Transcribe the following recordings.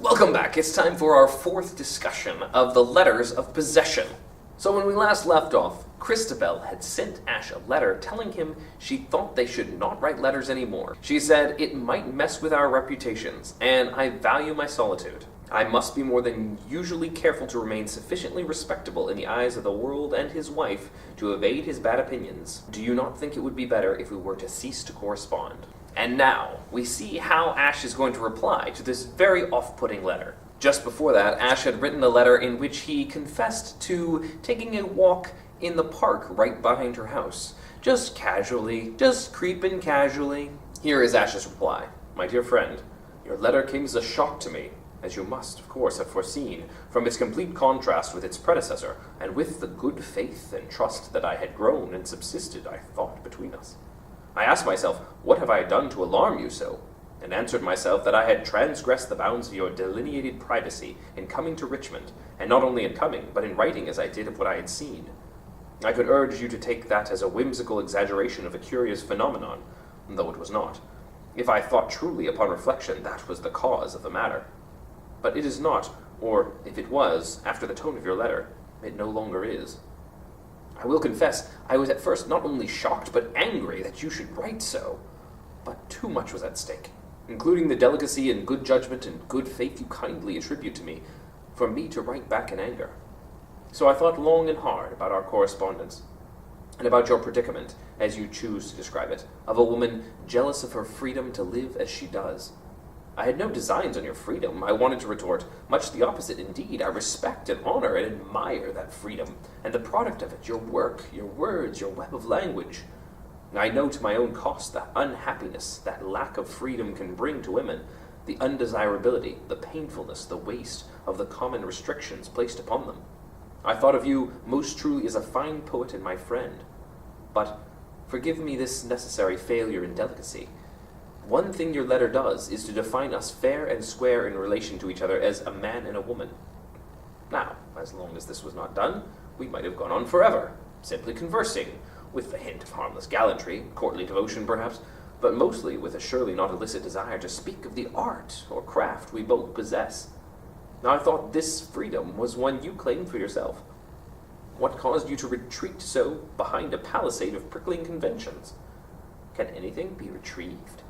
Welcome back. It's time for our fourth discussion of the letters of possession. So when we last left off, Christabel had sent Ash a letter telling him she thought they should not write letters anymore. She said, "It might mess with our reputations, and I value my solitude. I must be more than usually careful to remain sufficiently respectable in the eyes of the world and his wife to evade his bad opinions. Do you not think it would be better if we were to cease to correspond?" And now, we see how Ash is going to reply to this very off-putting letter. Just before that, Ash had written a letter in which he confessed to taking a walk in the park right behind her house. Just casually, just creeping casually. Here is Ash's reply. "My dear friend, your letter came as a shock to me, as you must, of course, have foreseen, from its complete contrast with its predecessor, and with the good faith and trust that I had grown and subsisted, I thought, between us. I asked myself, what have I done to alarm you so? And answered myself that I had transgressed the bounds of your delineated privacy in coming to Richmond, and not only in coming, but in writing as I did of what I had seen. I could urge you to take that as a whimsical exaggeration of a curious phenomenon, though it was not. If I thought truly upon reflection, that was the cause of the matter. But it is not, or if it was, after the tone of your letter, it no longer is. I will confess, I was at first not only shocked, but angry that you should write so. But too much was at stake, including the delicacy and good judgment and good faith you kindly attribute to me, for me to write back in anger. So I thought long and hard about our correspondence, and about your predicament, as you choose to describe it, of a woman jealous of her freedom to live as she does. I had no designs on your freedom. I wanted to retort, much the opposite indeed. I respect and honor and admire that freedom, and the product of it, your work, your words, your web of language. I know to my own cost the unhappiness that lack of freedom can bring to women, the undesirability, the painfulness, the waste of the common restrictions placed upon them. I thought of you most truly as a fine poet and my friend. But forgive me this necessary failure in delicacy. One thing your letter does is to define us fair and square in relation to each other as a man and a woman. Now, as long as this was not done, we might have gone on forever, simply conversing, with the hint of harmless gallantry, courtly devotion perhaps, but mostly with a surely not illicit desire to speak of the art or craft we both possess. Now I thought this freedom was one you claimed for yourself. What caused you to retreat so behind a palisade of prickling conventions? Can anything be retrieved?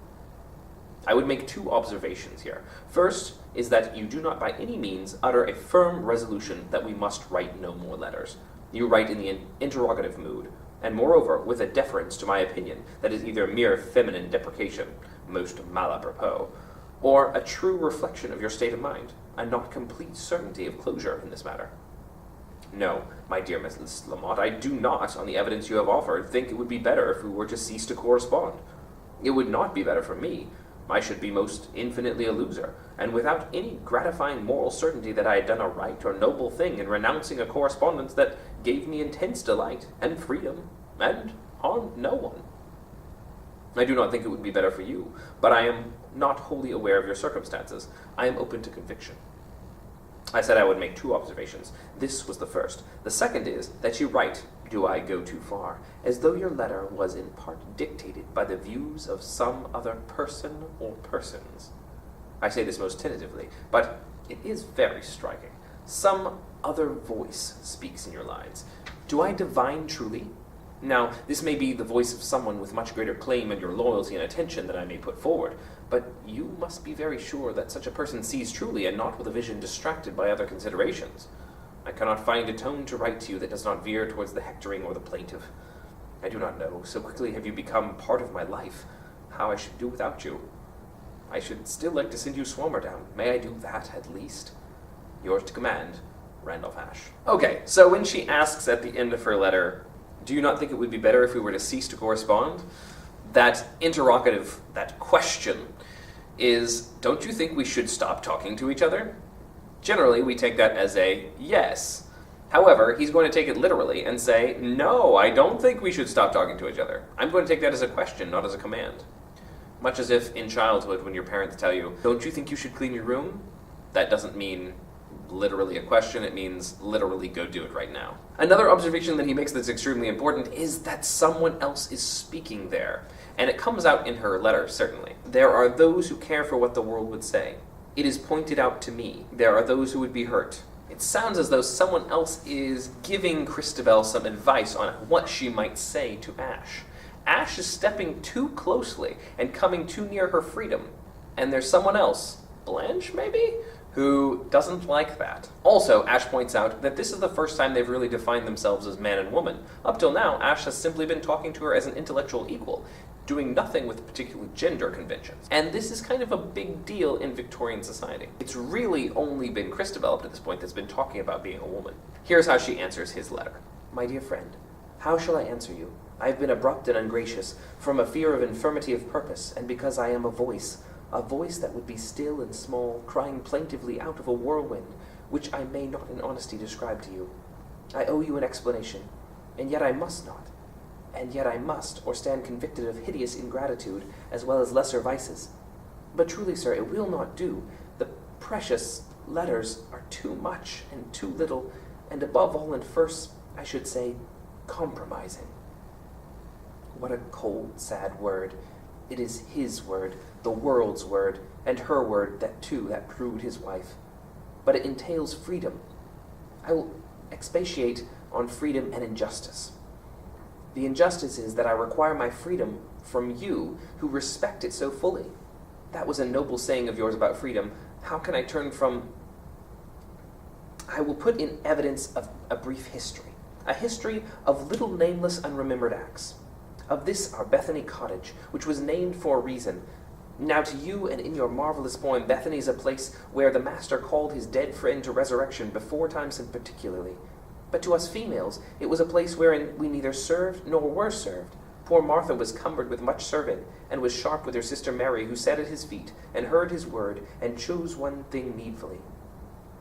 I would make two observations here. First is that you do not by any means utter a firm resolution that we must write no more letters. You write in the interrogative mood, and moreover with a deference to my opinion that is either mere feminine deprecation, most mal apropos, or a true reflection of your state of mind, and not complete certainty of closure in this matter. No, my dear Mrs. Lamont, I do not, on the evidence you have offered, think it would be better if we were to cease to correspond. It would not be better for me. I should be most infinitely a loser, and without any gratifying moral certainty that I had done a right or noble thing in renouncing a correspondence that gave me intense delight and freedom, and harmed no one. I do not think it would be better for you, but I am not wholly aware of your circumstances. I am open to conviction. I said I would make two observations. This was the first. The second is that you write, do I go too far, as though your letter was in part dictated by the views of some other person or persons. I say this most tentatively, but it is very striking. Some other voice speaks in your lines. Do I divine truly? Now, this may be the voice of someone with much greater claim on your loyalty and attention than I may put forward, but you must be very sure that such a person sees truly and not with a vision distracted by other considerations. I cannot find a tone to write to you that does not veer towards the hectoring or the plaintive. I do not know, so quickly have you become part of my life, how I should do without you. I should still like to send you Swammerdam. May I do that, at least? Yours to command, Randolph Ash. Okay, so when she asks at the end of her letter, do you not think it would be better if we were to cease to correspond? That interrogative, that question, is, don't you think we should stop talking to each other? Generally, we take that as a yes. However, he's going to take it literally and say, no, I don't think we should stop talking to each other. I'm going to take that as a question, not as a command. Much as if in childhood when your parents tell you, don't you think you should clean your room? That doesn't mean literally a question, it means literally go do it right now. Another observation that he makes that's extremely important is that someone else is speaking there. And it comes out in her letter, certainly. There are those who care for what the world would say. It is pointed out to me. There are those who would be hurt. It sounds as though someone else is giving Christabel some advice on what she might say to Ash. Ash is stepping too closely and coming too near her freedom. And there's someone else, Blanche maybe, who doesn't like that. Also, Ash points out that this is the first time they've really defined themselves as man and woman. Up till now, Ash has simply been talking to her as an intellectual equal, doing nothing with particular gender conventions. And this is kind of a big deal in Victorian society. It's really only been Christabel up to this point that's been talking about being a woman. Here's how she answers his letter. My dear friend, how shall I answer you? I have been abrupt and ungracious, from a fear of infirmity of purpose, and because I am a voice that would be still and small, crying plaintively out of a whirlwind, which I may not in honesty describe to you. I owe you an explanation, and yet I must not. And yet I must, or stand convicted of hideous ingratitude, as well as lesser vices. But truly, sir, it will not do. The precious letters are too much and too little, and above all and first, I should say, compromising. What a cold, sad word. It is his word, the world's word, and her word, that proved his wife. But it entails freedom. I will expatiate on freedom and injustice. The injustice is that I require my freedom from you, who respect it so fully. That was a noble saying of yours about freedom. How can I turn from... I will put in evidence of a brief history. A history of little nameless unremembered acts. Of this our Bethany cottage, which was named for a reason. Now to you and in your marvelous poem, Bethany is a place where the Master called his dead friend to resurrection before time sent particularly. But to us females, it was a place wherein we neither served nor were served. Poor Martha was cumbered with much serving, and was sharp with her sister Mary, who sat at his feet, and heard his word, and chose one thing needfully.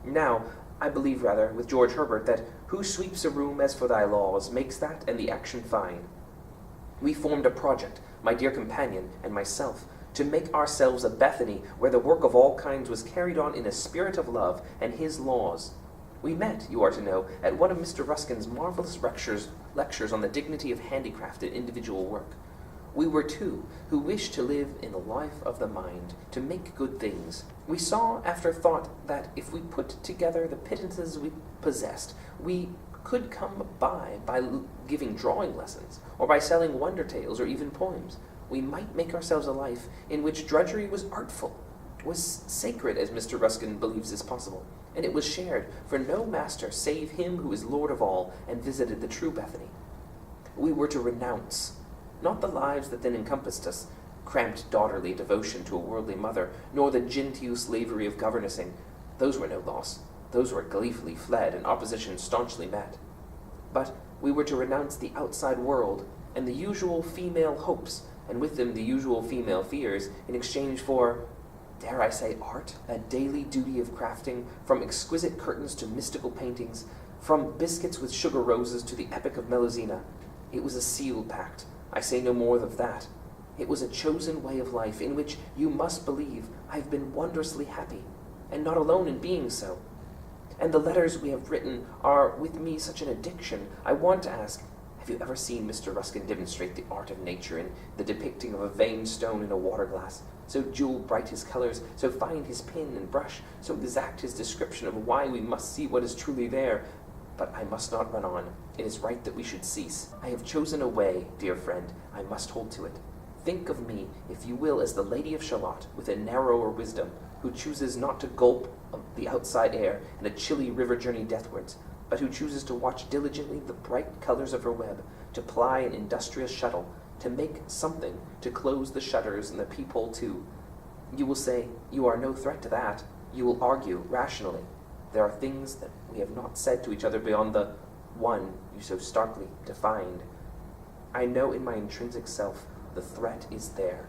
Now, I believe rather, with George Herbert, that who sweeps a room as for thy laws, makes that and the action fine. We formed a project, my dear companion and myself, to make ourselves a Bethany, where the work of all kinds was carried on in a spirit of love and his laws. We met, you are to know, at one of Mr. Ruskin's marvelous lectures on the dignity of handicraft and individual work. We were two who wished to live in the life of the mind, to make good things. We saw after thought that if we put together the pittances we possessed, we could come by giving drawing lessons, or by selling wonder tales, or even poems. We might make ourselves a life in which drudgery was artful, was sacred, as Mr. Ruskin believes is possible, and it was shared for no master save him who is Lord of all and visited the true Bethany. We were to renounce, not the lives that then encompassed us, cramped daughterly devotion to a worldly mother, nor the genteel slavery of governessing. Those were no loss. Those were gleefully fled and opposition staunchly met. But we were to renounce the outside world and the usual female hopes, and with them the usual female fears, in exchange for, dare I say, art, a daily duty of crafting, from exquisite curtains to mystical paintings, from biscuits with sugar roses to the epic of Melusina. It was a sealed pact. I say no more of that. It was a chosen way of life, in which, you must believe, I have been wondrously happy, and not alone in being so. And the letters we have written are with me such an addiction. I want to ask, have you ever seen Mr. Ruskin demonstrate the art of nature in the depicting of a veined stone in a water glass? So jewel bright his colors, so fine his pen and brush, so exact his description of why we must see what is truly there. But I must not run on. It is right that we should cease. I have chosen a way, dear friend. I must hold to it. Think of me, if you will, as the Lady of Shalott, with a narrower wisdom, who chooses not to gulp the outside air and a chilly river journey deathwards, but who chooses to watch diligently the bright colors of her web, to ply an industrious shuttle, to make something, to close the shutters and the peephole too. You will say, you are no threat to that. You will argue, rationally. There are things that we have not said to each other beyond the one you so starkly defined. I know in my intrinsic self the threat is there.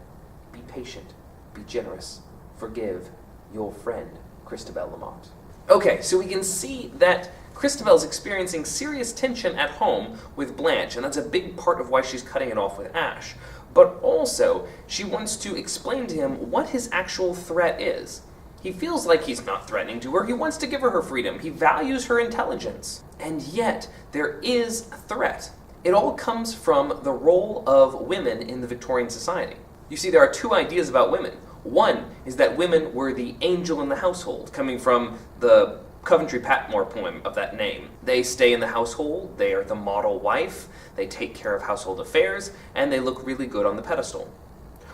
Be patient, be generous, forgive. Your friend, Christabel Lamont. Okay, so we can see that Christabel's experiencing serious tension at home with Blanche, and that's a big part of why she's cutting it off with Ash. But also, she wants to explain to him what his actual threat is. He feels like he's not threatening to her. He wants to give her freedom. He values her intelligence. And yet, there is a threat. It all comes from the role of women in the Victorian society. You see, there are two ideas about women. One is that women were the angel in the household, coming from the Coventry Patmore poem of that name. They stay in the household, they are the model wife, they take care of household affairs, and they look really good on the pedestal.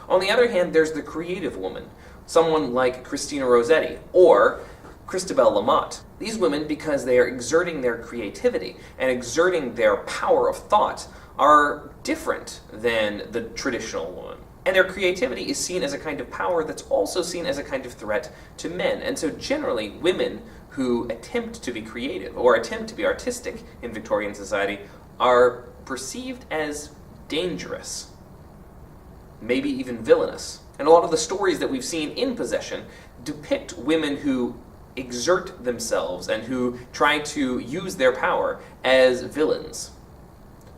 On the other hand, there's the creative woman, someone like Christina Rossetti or Christabel Lamotte. These women, because they are exerting their creativity and exerting their power of thought, are different than the traditional woman. And their creativity is seen as a kind of power that's also seen as a kind of threat to men. And so generally, women who attempt to be creative or attempt to be artistic in Victorian society are perceived as dangerous, maybe even villainous. And a lot of the stories that we've seen in Possession depict women who exert themselves and who try to use their power as villains.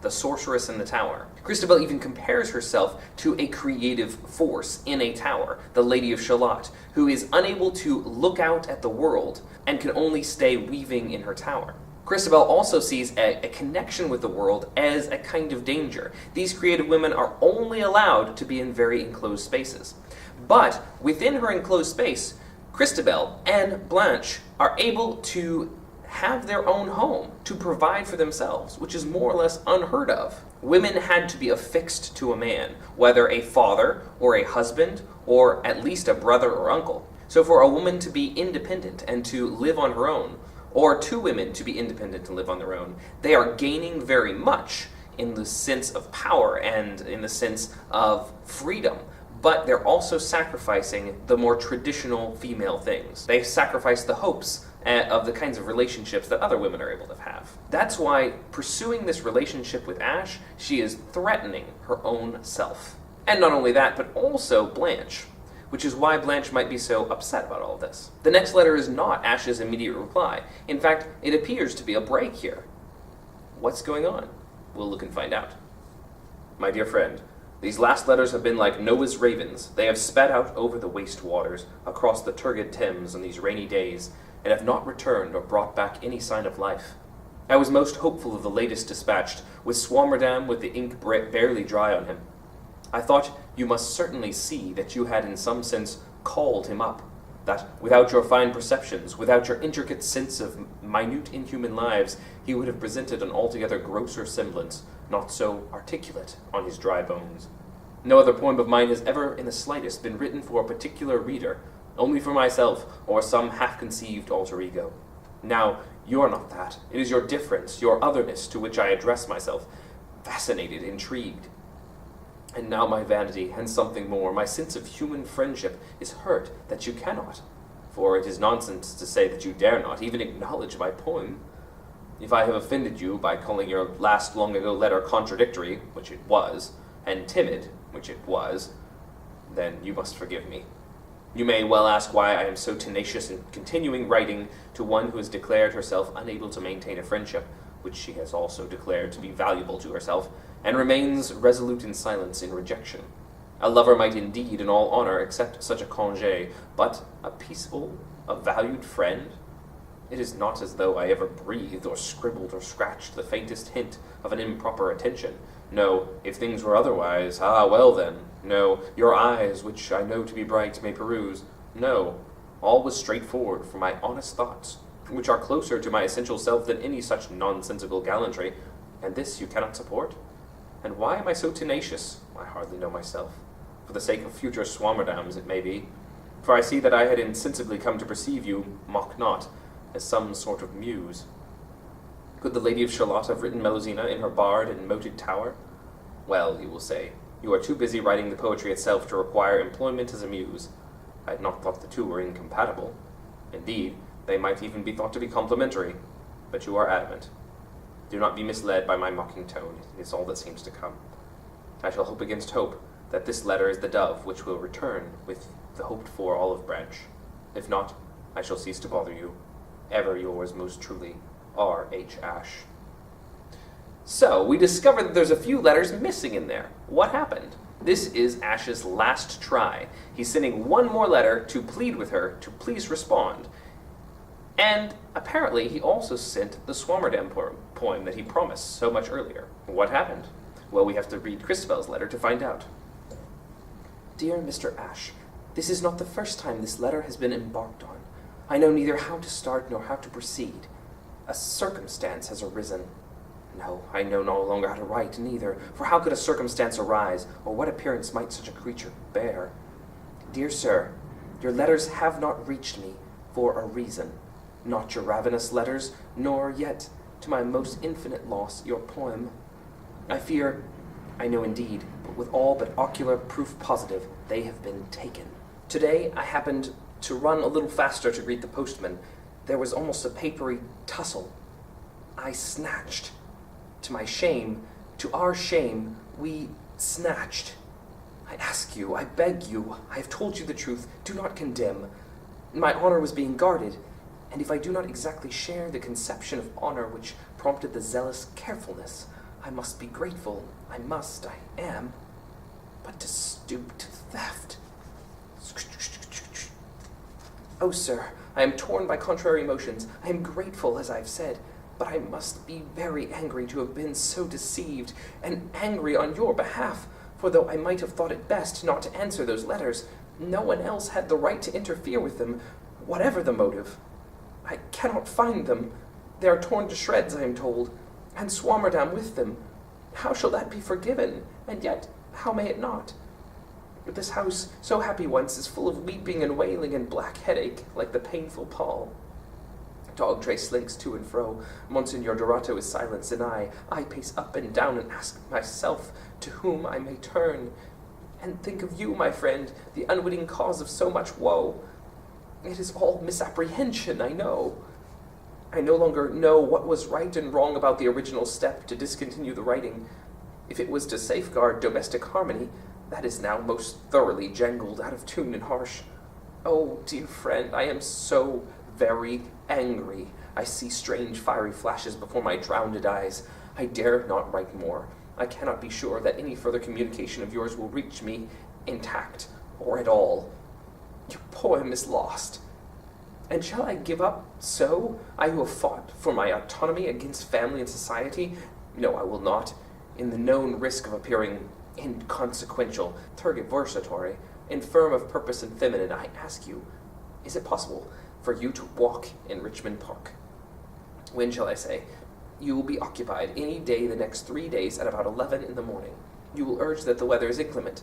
The sorceress in the tower. Christabel even compares herself to a creative force in a tower, the Lady of Shalott, who is unable to look out at the world and can only stay weaving in her tower. Christabel also sees a connection with the world as a kind of danger. These creative women are only allowed to be in very enclosed spaces. But within her enclosed space, Christabel and Blanche are able to have their own home, to provide for themselves, which is more or less unheard of. Women had to be affixed to a man, whether a father or a husband or at least a brother or uncle. So for a woman to be independent and to live on her own, or two women to be independent and live on their own, they are gaining very much in the sense of power and in the sense of freedom. But they're also sacrificing the more traditional female things. They sacrifice the hopes of the kinds of relationships that other women are able to have. That's why pursuing this relationship with Ash, she is threatening her own self. And not only that, but also Blanche, which is why Blanche might be so upset about all of this. The next letter is not Ash's immediate reply. In fact, it appears to be a break here. What's going on? We'll look and find out. My dear friend, these last letters have been like Noah's ravens. They have sped out over the waste waters, across the turgid Thames on these rainy days, and have not returned or brought back any sign of life. I was most hopeful of the latest dispatched, with Swammerdam with the ink barely dry on him. I thought you must certainly see that you had in some sense called him up, that without your fine perceptions, without your intricate sense of minute inhuman lives, he would have presented an altogether grosser semblance, not so articulate on his dry bones. No other poem of mine has ever in the slightest been written for a particular reader, only for myself or some half-conceived alter ego. Now, you're not that. It is your difference, your otherness, to which I address myself, fascinated, intrigued. And now my vanity, and something more, my sense of human friendship, is hurt that you cannot, for it is nonsense to say that you dare not even acknowledge my poem. If I have offended you by calling your last long-ago letter contradictory, which it was, and timid, which it was, then you must forgive me. You may well ask why I am so tenacious in continuing writing to one who has declared herself unable to maintain a friendship, which she has also declared to be valuable to herself, and remains resolute in silence in rejection. A lover might indeed, in all honor, accept such a congé, but a peaceable, a valued friend? It is not as though I ever breathed or scribbled or scratched the faintest hint of an improper attention. No, if things were otherwise, ah, well then. No, your eyes, which I know to be bright, may peruse. No, all was straightforward for my honest thoughts, which are closer to my essential self than any such nonsensical gallantry. And this you cannot support? And why am I so tenacious? I hardly know myself. For the sake of future Swammerdams, it may be. For I see that I had insensibly come to perceive you, mock not, as some sort of muse. Could the Lady of Shalott have written Melusina in her barred and moated tower? Well, you will say, you are too busy writing the poetry itself to require employment as a muse. I had not thought the two were incompatible. Indeed, they might even be thought to be complementary. But you are adamant. Do not be misled by my mocking tone. It is all that seems to come. I shall hope against hope that this letter is the dove which will return with the hoped-for olive branch. If not, I shall cease to bother you. Ever yours most truly, R. H. Ashe. So, we discover that there's a few letters missing in there. What happened? This is Ashe's last try. He's sending one more letter to plead with her to please respond. And apparently he also sent the Swammerdam poem that he promised so much earlier. What happened? Well, we have to read Christabel's letter to find out. Dear Mr. Ashe, This is not the first time this letter has been embarked on. I know neither how to start nor how to proceed. A circumstance has arisen. No, I know no longer how to write, neither, for how could a circumstance arise, or what appearance might such a creature bear? Dear sir, your letters have not reached me for a reason. Not your ravenous letters, nor yet, to my most infinite loss, your poem. I fear, I know indeed, but with all but ocular proof positive, they have been taken. Today I happened to run a little faster to greet the postman. There was almost a papery tussle. I snatched. To my shame, to our shame, we snatched. I ask you, I beg you, I have told you the truth, do not condemn. My honor was being guarded, and if I do not exactly share the conception of honor which prompted the zealous carefulness, I must be grateful, I am. But to stoop to theft... Oh, sir, I am torn by contrary emotions. I am grateful, as I have said, but I must be very angry to have been so deceived, and angry on your behalf, for though I might have thought it best not to answer those letters, no one else had the right to interfere with them, whatever the motive. I cannot find them. They are torn to shreds, I am told, and Swammerdam with them. How shall that be forgiven? And yet, how may it not? This house, so happy once, is full of weeping and wailing and black headache, like the painful pall. Dogtray slinks to and fro. Monsignor Dorato is silenced, and I pace up and down and ask myself to whom I may turn. And think of you, my friend, the unwitting cause of so much woe. It is all misapprehension, I know. I no longer know what was right and wrong about the original step to discontinue the writing. If it was to safeguard domestic harmony, that is now most thoroughly jangled, out of tune and harsh. Oh, dear friend, I am so very angry. I see strange fiery flashes before my drowned eyes. I dare not write more. I cannot be sure that any further communication of yours will reach me intact, or at all. Your poem is lost. And shall I give up so, I who have fought for my autonomy against family and society? No, I will not. In the known risk of appearing inconsequential, tergiversatory, infirm of purpose and feminine, I ask you, is it possible for you to walk in Richmond Park? When shall I say? You will be occupied any day the next 3 days at about 11 in the morning. You will urge that the weather is inclement.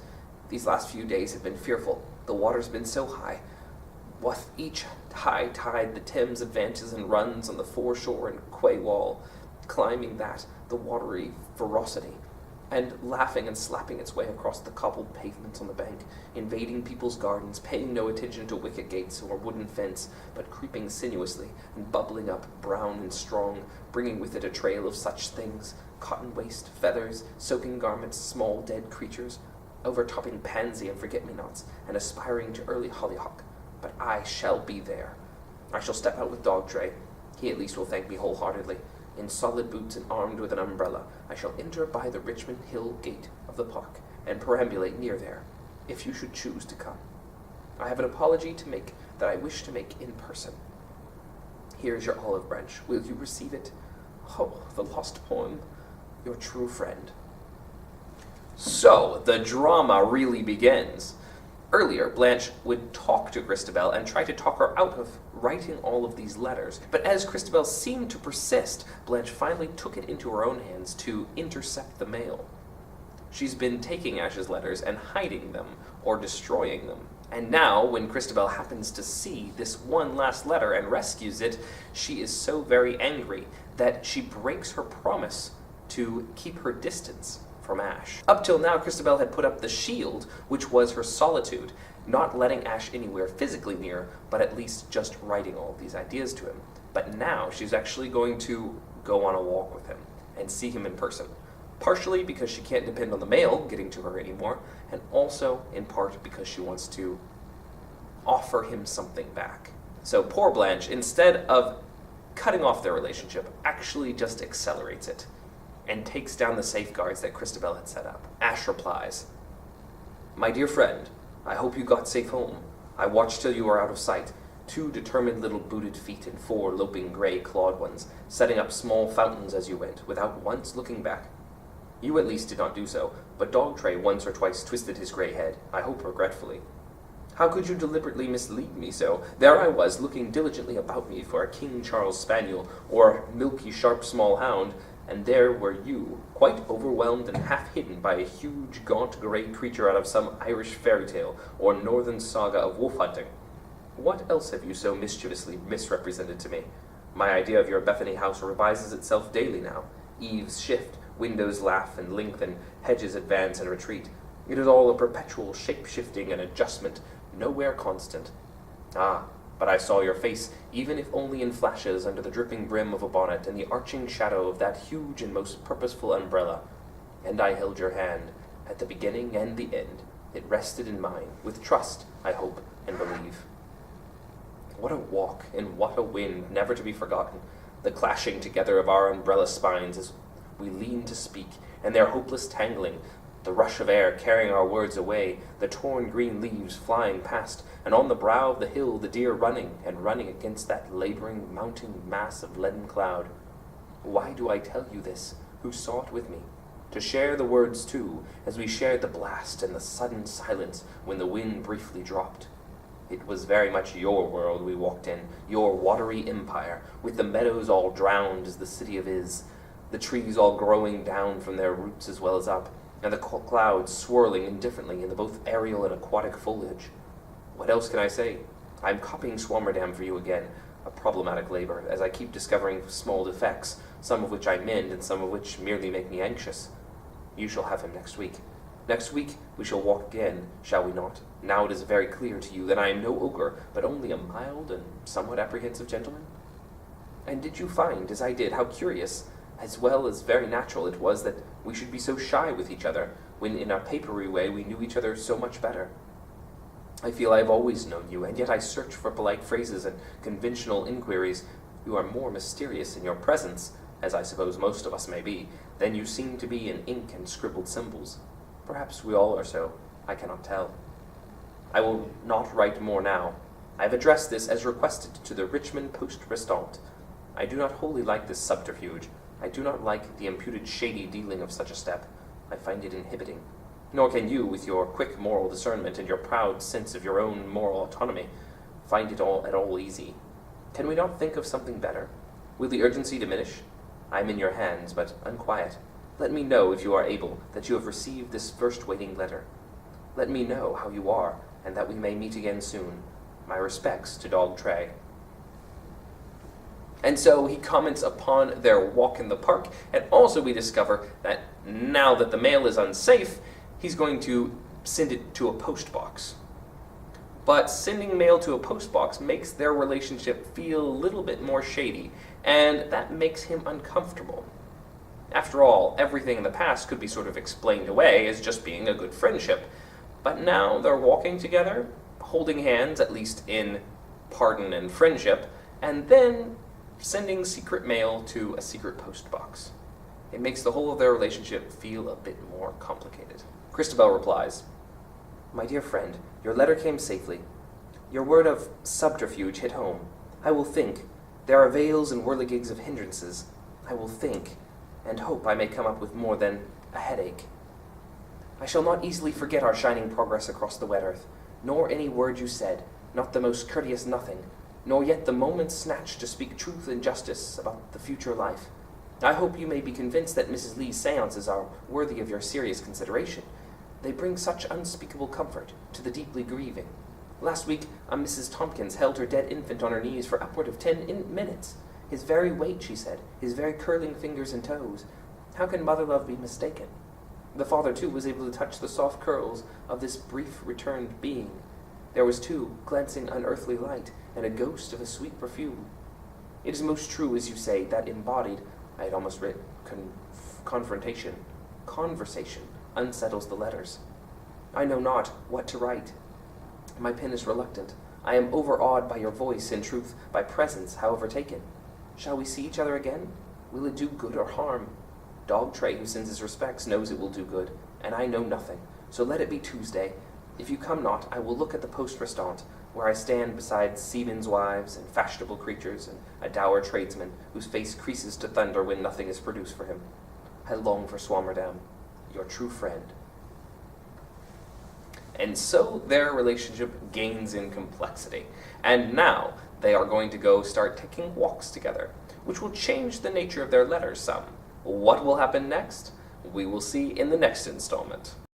These last few days have been fearful. The water's been so high. With each high tide, the Thames advances and runs on the foreshore and quay wall, climbing that, the watery ferocity, and laughing and slapping its way across the cobbled pavements on the bank, invading people's gardens, paying no attention to wicket gates or wooden fence, but creeping sinuously and bubbling up, brown and strong, bringing with it a trail of such things, cotton waste, feathers, soaking garments, small dead creatures, overtopping pansy and forget-me-nots, and aspiring to early hollyhock. But I shall be there. I shall step out with Dogtray. He at least will thank me wholeheartedly. In solid boots and armed with an umbrella, I shall enter by the Richmond Hill gate of the park, and perambulate near there, if you should choose to come. I have an apology to make that I wish to make in person. Here is your olive branch. Will you receive it? Oh, the lost poem. Your true friend. So, the drama really begins. Earlier, Blanche would talk to Christabel and try to talk her out of writing all of these letters. But as Christabel seemed to persist, Blanche finally took it into her own hands to intercept the mail. She's been taking Ash's letters and hiding them, or destroying them. And now, when Christabel happens to see this one last letter and rescues it, she is so very angry that she breaks her promise to keep her distance from Ash. Up till now, Christabel had put up the shield, which was her solitude, not letting Ash anywhere physically near, but at least just writing all these ideas to him. But now she's actually going to go on a walk with him and see him in person, partially because she can't depend on the mail getting to her anymore, and also in part because she wants to offer him something back. So poor Blanche, instead of cutting off their relationship, actually just accelerates it and takes down the safeguards that Christabel had set up. Ash replies, "My dear friend, I hope you got safe home. I watched till you were out of sight, 2 determined little booted feet and 4 loping gray clawed ones, setting up small fountains as you went, without once looking back. You at least did not do so, but Dogtray once or twice twisted his gray head, I hope regretfully. How could you deliberately mislead me so? There I was, looking diligently about me for a King Charles Spaniel, or milky, sharp, small hound, and there were you, quite overwhelmed and half hidden by a huge, gaunt, grey creature out of some Irish fairy tale, or northern saga of wolf hunting. What else have you so mischievously misrepresented to me? My idea of your Bethany house revises itself daily now. Eaves shift, windows laugh and lengthen, hedges advance and retreat. It is all a perpetual shape-shifting and adjustment, nowhere constant. Ah, but I saw your face, even if only in flashes, under the dripping brim of a bonnet and the arching shadow of that huge and most purposeful umbrella. And I held your hand, at the beginning and the end. It rested in mine, with trust, I hope, and believe. What a walk, and what a wind, never to be forgotten. The clashing together of our umbrella spines as we lean to speak, and their hopeless tangling, the rush of air carrying our words away, the torn green leaves flying past, and on the brow of the hill the deer running, and running against that laboring, mounting mass of leaden cloud. Why do I tell you this, who saw it with me? To share the words too, as we shared the blast and the sudden silence when the wind briefly dropped. It was very much your world we walked in, your watery empire, with the meadows all drowned as the city of Is, the trees all growing down from their roots as well as up, and the clouds swirling indifferently in the both aerial and aquatic foliage. What else can I say? I'm copying Swammerdam for you again, a problematic labor, as I keep discovering small defects, some of which I mend and some of which merely make me anxious. You shall have him next week. Next week we shall walk again, shall we not? Now it is very clear to you that I am no ogre, but only a mild and somewhat apprehensive gentleman. And did you find, as I did, how curious, as well as very natural it was that we should be so shy with each other, when in a papery way we knew each other so much better? I feel I have always known you, and yet I search for polite phrases and conventional inquiries. You are more mysterious in your presence, as I suppose most of us may be, than you seem to be in ink and scribbled symbols. Perhaps we all are so. I cannot tell. I will not write more now. I have addressed this as requested to the Richmond Post Restant. I do not wholly like this subterfuge. I do not like the imputed shady dealing of such a step. I find it inhibiting. Nor can you, with your quick moral discernment and your proud sense of your own moral autonomy, find it all at all easy. Can we not think of something better? Will the urgency diminish? I am in your hands, but unquiet. Let me know, if you are able, that you have received this first waiting letter. Let me know how you are, and that we may meet again soon. My respects to Dog Tray. And so he comments upon their walk in the park, and also we discover that now that the mail is unsafe, he's going to send it to a post box. But sending mail to a post box makes their relationship feel a little bit more shady, and that makes him uncomfortable. After all, everything in the past could be sort of explained away as just being a good friendship. But now they're walking together, holding hands, at least in pardon and friendship, and then sending secret mail to a secret post box. It makes the whole of their relationship feel a bit more complicated. Christabel replies, My dear friend, your letter came safely. Your word of subterfuge hit home. I will think. There are veils and whirligigs of hindrances. I will think, and hope I may come up with more than a headache. I shall not easily forget our shining progress across the wet earth, nor any word you said, not the most courteous nothing, nor yet the moment snatched to speak truth and justice about the future life. I hope you may be convinced that Mrs. Lee's seances are worthy of your serious consideration. They bring such unspeakable comfort to the deeply grieving. Last week, a Mrs. Tompkins held her dead infant on her knees for upward of 10 minutes. His very weight, she said, his very curling fingers and toes. How can mother love be mistaken? The father, too, was able to touch the soft curls of this brief returned being. There was, too, glancing unearthly light, and a ghost of a sweet perfume. It is most true, as you say, that embodied, I had almost written, conversation, unsettles the letters. I know not what to write. My pen is reluctant. I am overawed by your voice, in truth, by presence, however taken. Shall we see each other again? Will it do good or harm? Dog Tray, who sends his respects, knows it will do good, and I know nothing. So let it be Tuesday. If you come not, I will look at the post restant, where I stand beside seamen's wives and fashionable creatures, and a dour tradesman whose face creases to thunder when nothing is produced for him. I long for Swammerdam, your true friend. And so their relationship gains in complexity. And now they are going to go start taking walks together, which will change the nature of their letters some. What will happen next? We will see in the next installment.